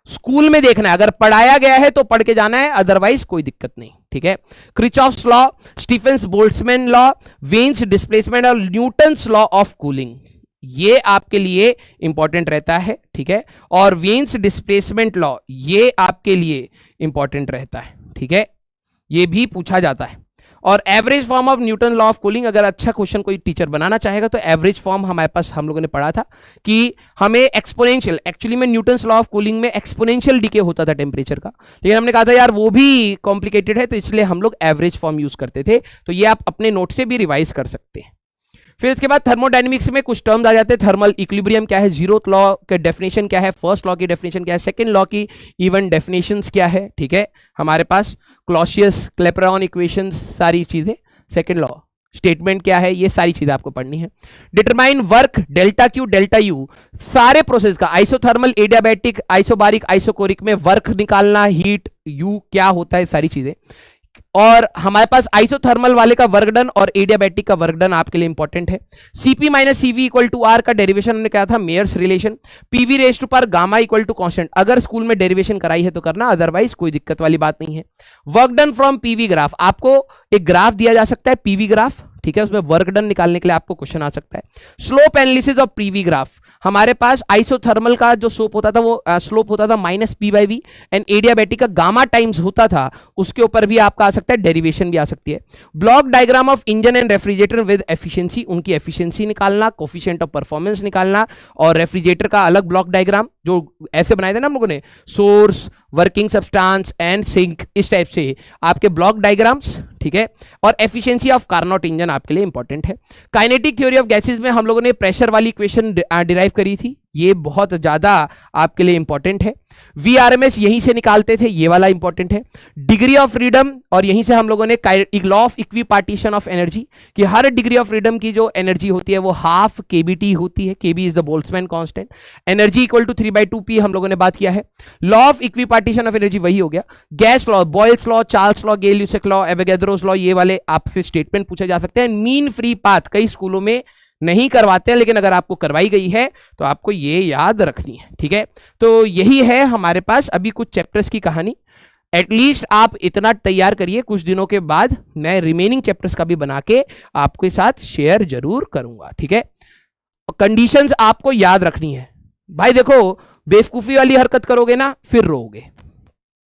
स्कूल में देखना है, अगर पढ़ाया गया है तो पढ़ के जाना है, अदरवाइज कोई दिक्कत नहीं, ठीक है। Kirchhoff's law, Stefan's Boltzmann law, Wien's displacement और न्यूटन्स लॉ ऑफ कूलिंग, ये आपके लिए इंपॉर्टेंट रहता है, ठीक है। और वेन्स डिस्प्लेसमेंट लॉ ये आपके लिए इंपॉर्टेंट रहता है, ठीक है, ये भी पूछा जाता है। और average form of Newton law of cooling, अगर अच्छा क्वेश्चन कोई टीचर बनाना चाहेगा तो एवरेज फॉर्म हमारे पास, हम लोगों ने पढ़ा था कि हमें एक्सपोनेंशियल, एक्चुअली में न्यूटन्स लॉ ऑफ कूलिंग में एक्सपोनेंशियल डीके होता था टेम्परेचर का, लेकिन हमने कहा था यार वो भी कॉम्प्लिकेटेड है, तो इसलिए हम लोग एवरेज फॉर्म यूज करते थे, तो ये आप अपने नोट से भी रिवाइज कर सकते हैं। फिर इसके बाद थर्मोडायनेमिक्स में कुछ टर्म्स आ जाते हैं। थर्मल इक्विलिब्रियम क्या है, जीरोथ लॉ के डेफिनेशन क्या है, फर्स्ट लॉ की डेफिनेशन क्या है, सेकंड लॉ की इवन डेफिनेशंस क्या है, ठीक है। हमारे पास क्लॉसियस क्लेपेरॉन इक्वेशंस, सारी चीजें, सेकंड लॉ स्टेटमेंट क्या है, ये सारी चीजें आपको पढ़नी है। Determine work delta Q delta U, सारे प्रोसेस का, आइसोथर्मल, एडियाबैटिक, आइसोबारिक, आइसोकोरिक में वर्क निकालना, हीट यू क्या होता है, सारी चीजें। और हमारे पास आइसोथर्मल वाले का वर्क डन और एडियाबैटिक का वर्क डन आपके लिए इंपॉर्टेंट है। CP minus CV equal to R का डेरिवेशन हमने कहा था, Mayer's relation. PV raise to पर गामा इक्वल टू कांस्टेंट, अगर स्कूल में डेरिवेशन कराई है तो करना, अदरवाइज कोई दिक्कत वाली बात नहीं है। Work done from PV graph, आपको एक ग्राफ दिया जा सकता है पीवी ग्राफ, ठीक है, उसमें वर्क डन निकालने के लिए आपको क्वेश्चन आ सकता है। Slope analysis of PV graph, हमारे पास आइसोथर्मल का जो स्लोप होता था वो स्लोप होता था -p/v एंड एडियाबैटिक का गामा टाइम्स होता था, उसके ऊपर भी आपका आ सकता है, डेरिवेशन भी आ सकती है। Block diagram of engine and refrigerator with efficiency, उनकी एफिशिएंसी निकालना, कोफिशिएंट ऑफ परफॉर्मेंस निकालना, और रेफ्रिजरेटर का अलग ब्लॉक डायग्राम जो ऐसे बनाए थे ना हम लोगों ने, source, working substance and sink, इस टाइप से आपके ब्लॉक डायग्राम्स, ठीक है। और एफिशिएंसी ऑफ कार्नोट इंजन आपके लिए इंपॉर्टेंट है। काइनेटिक थ्योरी ऑफ गैसेस में हम लोगों ने प्रेशर वाली इक्वेशन डिराइव करी थी, ये बहुत ज्यादा आपके लिए इंपॉर्टेंट है। वीआरएमएस यहीं से निकालते थे, ये वाला इंपॉर्टेंट है। डिग्री ऑफ फ्रीडम, और यहीं से हम लोगों ने law of equipartition of energy कि हर डिग्री ऑफ फ्रीडम की जो एनर्जी होती है वो हाफ केबीटी होती है। KB is the Boltzmann constant. Energy equal to 3/2p हम लोगों ने बात किया है। Law of equipartition of energy वही हो गया। Gas law, Boyle's law, Charles law, Gay Lussac law, Avogadro's law, ये वाले आपसे स्टेटमेंट पूछे जा सकते हैं। मीन फ्री पाथ कई स्कूलों में नहीं करवाते हैं, लेकिन अगर आपको करवाई गई है तो आपको ये याद रखनी है, ठीक है। तो यही है हमारे पास अभी कुछ चैप्टर्स की कहानी। एटलीस्ट आप इतना तैयार करिए, कुछ दिनों के बाद मैं रिमेनिंग चैप्टर्स का भी बना के आपके साथ शेयर जरूर करूंगा, ठीक है। कंडीशंस आपको याद रखनी है भाई। देखो, बेवकूफी वाली हरकत करोगे ना फिर रोओगे,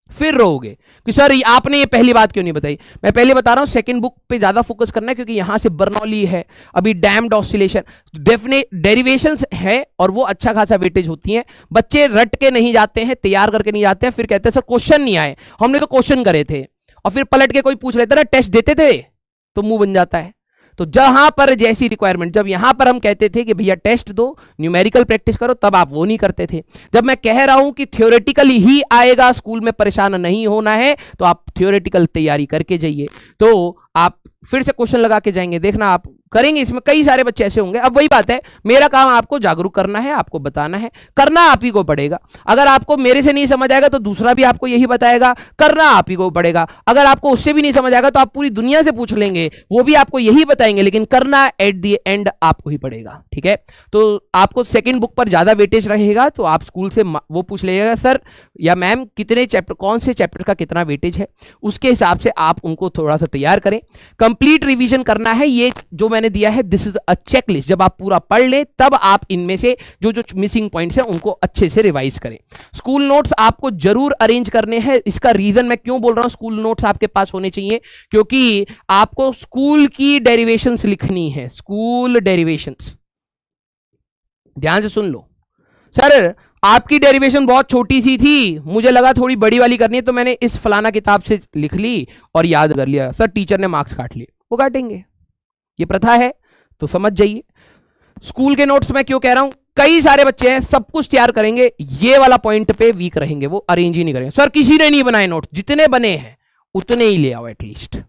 फिर रोओगे कि सर आपने ये पहली बात क्यों नहीं बताई। मैं पहले बता रहा हूं, सेकंड बुक पे ज्यादा फोकस करना है, क्योंकि यहां से बर्नौली है, अभी डैम्ड ऑसिलेशन, डेफिनेट डेरिवेशंस है, और वो अच्छा खासा वेटेज होती है। बच्चे रट के नहीं जाते हैं, तैयार करके नहीं जाते हैं, फिर कहते हैं सर क्वेश्चन नहीं आए, हमने तो क्वेश्चन करे थे, और फिर पलट के कोई पूछ लेता ना टेस्ट देते थे, तो मुंह बन जाता है। तो जहां पर जैसी रिक्वायरमेंट, जब यहां पर हम कहते थे कि भैया टेस्ट दो, न्यूमेरिकल प्रैक्टिस करो, तब आप वो नहीं करते थे। जब मैं कह रहा हूं कि थ्योरेटिकली ही आएगा, स्कूल में परेशान नहीं होना है, तो आप थ्योरेटिकल तैयारी करके जाइए, तो आप फिर से क्वेश्चन लगा के जाएंगे। देखना आप करेंगे, इसमें कई सारे बच्चे ऐसे होंगे। अब वही बात है, मेरा काम आपको जागरूक करना है, आपको बताना है, करना आप ही को पड़ेगा। अगर आपको मेरे से नहीं समझ आएगा तो दूसरा भी आपको यही बताएगा, करना आप ही को पड़ेगा। अगर आपको उससे भी नहीं समझ आएगा तो आप पूरी दुनिया से पूछ लेंगे, वो भी आपको यही बताएंगे, लेकिन करना एट द एंड आपको ही पड़ेगा, ठीक है। तो आपको सेकेंड बुक पर ज्यादा वेटेज रहेगा, तो आप स्कूल से वो पूछ लीजिएगा, सर या मैम कितने चैप्टर, कौन से चैप्टर का कितना वेटेज है, उसके हिसाब से आप उनको थोड़ा सा तैयार करें। कंप्लीट रिवीजन करना है, ये जो मैंने दिया है दिस इज अ चेकलिस्ट। जब आप पूरा पढ़ ले तब आप इनमें से जो जो मिसिंग पॉइंट्स हैं उनको अच्छे से रिवाइज करें। स्कूल नोट्स आपको जरूर अरेंज करने हैं। इसका रीजन मैं क्यों बोल रहा हूं स्कूल नोट्स आपके पास होने चाहिए, क्योंकि आपको स्कूल की डेरिवेशंस लिखनी है। स्कूल डेरिवेशंस ध्यान से सुन लो। सर आपकी डेरिवेशन बहुत छोटी सी थी, मुझे लगा थोड़ी बड़ी वाली करनी है, तो मैंने इस फलाना किताब से लिख ली और याद कर लिया। सर टीचर ने मार्क्स काट लिए, वो काटेंगे, ये प्रथा है, तो समझ जाइए। स्कूल के नोट्स में क्यों कह रहा हूं, कई सारे बच्चे हैं सब कुछ तैयार करेंगे, ये वाला पॉइंट पे वीक रहेंगे, वो अरेंज ही नहीं करेंगे। सर किसी ने नहीं बनाए नोट्स, जितने बने हैं उतने ही ले आओ, एटलीस्ट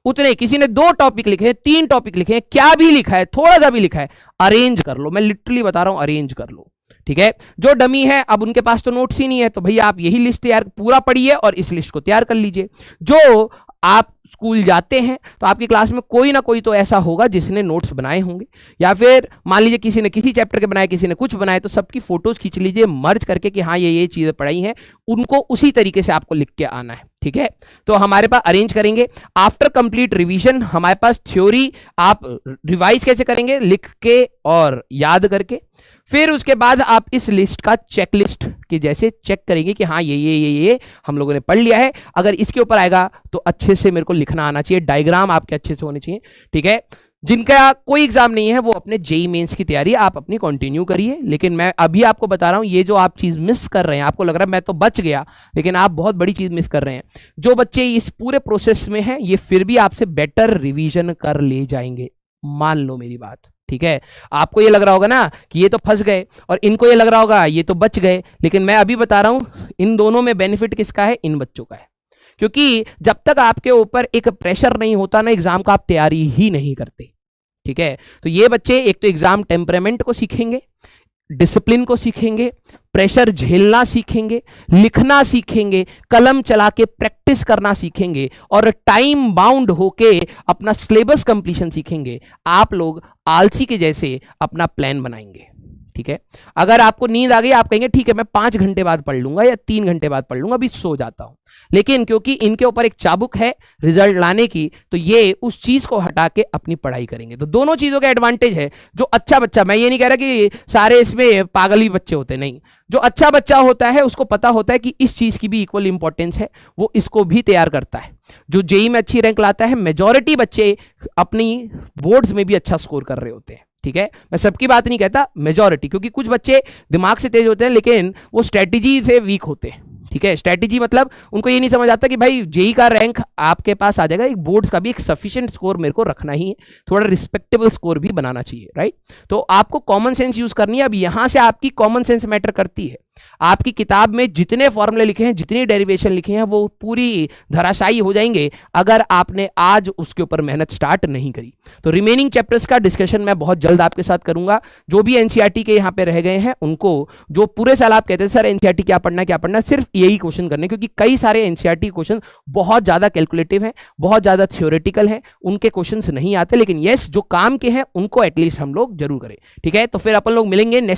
उतने। किसी ने 2 टॉपिक लिखे, 3 टॉपिक लिखे, क्या भी लिखा है, थोड़ा सा भी लिखा है, अरेंज कर लो। मैं लिटरली बता रहा हूं, अरेंज कर लो, ठीक है। जो डमी है, अब उनके पास तो नोट्स ही नहीं है, तो भैया आप यही लिस्ट तैयार पूरा पढ़िए और इस लिस्ट को तैयार कर लीजिए। जो आप स्कूल जाते हैं तो आपकी क्लास में कोई ना कोई तो ऐसा होगा जिसने नोट्स बनाए होंगे, या फिर मान लीजिए किसी ने किसी चैप्टर के बनाए, किसी ने कुछ बनाए, तो सबकी फोटोज खींच लीजिए मर्ज करके कि हाँ ये चीजें पढ़ाई हैं, उनको उसी तरीके से आपको लिख के आना है, ठीक है। तो हमारे पास अरेंज करेंगे। आफ्टर कंप्लीट रिवीजन हमारे पास थ्योरी आप रिवाइज कैसे करेंगे, लिख के और याद करके। फिर उसके बाद आप इस लिस्ट का चेकलिस्ट के जैसे चेक करेंगे कि हाँ ये हम लोगों ने पढ़ लिया है। अगर इसके ऊपर आएगा तो अच्छे से मेरे को लिखना आना चाहिए, डायग्राम आपके अच्छे से होने चाहिए, ठीक है। जिनका कोई एग्जाम नहीं है वो अपने जेई मेंस की तैयारी आप अपनी कंटिन्यू करिए, लेकिन मैं अभी आपको बता रहा हूं ये जो आप चीज मिस कर रहे हैं, आपको लग रहा है मैं तो बच गया, लेकिन आप बहुत बड़ी चीज मिस कर रहे हैं। जो बच्चे इस पूरे प्रोसेस में हैं ये फिर भी आपसे बेटर रिवीजन कर ले जाएंगे, मान लो मेरी बात, ठीक है। आपको ये लग रहा होगा ना कि ये तो फंस गए, और इनको ये लग रहा होगा ये तो बच गए, लेकिन मैं अभी बता रहा हूं इन दोनों में बेनिफिट किसका है, इन बच्चों का है। क्योंकि जब तक आपके ऊपर एक प्रेशर नहीं होता ना एग्जाम का, आप तैयारी ही नहीं करते, ठीक है। तो ये बच्चे एक तो एग्जाम टेम्परामेंट को सीखेंगे, डिसिप्लिन को सीखेंगे, प्रेशर झेलना सीखेंगे, लिखना सीखेंगे, कलम चला के प्रैक्टिस करना सीखेंगे, और टाइम बाउंड होके अपना सिलेबस कंप्लीशन सीखेंगे। आप लोग आलसी के जैसे अपना प्लान बनाएंगे, ठीक है। अगर आपको नींद आ गई, आप कहेंगे ठीक है मैं 5 घंटे बाद पढ़ लूंगा या 3 घंटे बाद पढ़ लूंगा, अभी सो जाता हूं, लेकिन क्योंकि इनके ऊपर एक चाबुक है रिजल्ट लाने की, तो ये उस चीज को हटा के अपनी पढ़ाई करेंगे। तो दोनों चीजों का एडवांटेज है। जो अच्छा बच्चा, मैं ये नहीं कह रहा कि सारे इसमें पागल ही बच्चे होते, नहीं, जो अच्छा बच्चा होता है उसको पता होता है कि इस चीज की भी इक्वल इंपॉर्टेंस है, वो इसको भी तैयार करता है। जो जेई में अच्छी रैंक लाता है, मेजॉरिटी बच्चे अपनी बोर्ड्स में भी अच्छा स्कोर कर रहे होते हैं, ठीक है। मैं सबकी बात नहीं कहता, मेजॉरिटी, क्योंकि कुछ बच्चे दिमाग से तेज होते हैं लेकिन वो स्ट्रेटेजी से वीक होते हैं, ठीक है। स्ट्रेटेजी मतलब उनको ये नहीं समझ आता कि भाई जेई का रैंक आपके पास आ जाएगा, एक बोर्ड्स का भी एक सफिशिएंट स्कोर मेरे को रखना ही है, थोड़ा रिस्पेक्टेबल स्कोर भी बनाना चाहिए, राइट। तो आपको कॉमन सेंस यूज करनी है। अब यहां से आपकी कॉमन सेंस मैटर करती है। आपकी किताब में जितने फॉर्मूले लिखे हैं, जितनी डेरिवेशन लिखे हैं, वो पूरी धराशायी हो जाएंगे अगर आपने आज उसके ऊपर मेहनत स्टार्ट नहीं करी। तो रिमेनिंग चैप्टर्स का डिस्कशन मैं बहुत जल्द आपके साथ करूंगा। जो भी एनसीईआरटी के यहाँ पे रह गए हैं उनको, जो पूरे साल आप कहते हैं सर एनसीईआरटी क्या पढ़ना, सिर्फ यही क्वेश्चन करने, क्योंकि कई सारे एनसीईआरटी क्वेश्चन बहुत ज्यादा कैलकुलेटिव हैं, बहुत ज्यादा थ्योरेटिकल हैं, उनके क्वेश्चंस नहीं आते, लेकिन यस जो काम के हैं उनको एटलीस्ट हम लोग जरूर करें। ठीक है, तो फिर अपन लोग मिलेंगे नेक्स्ट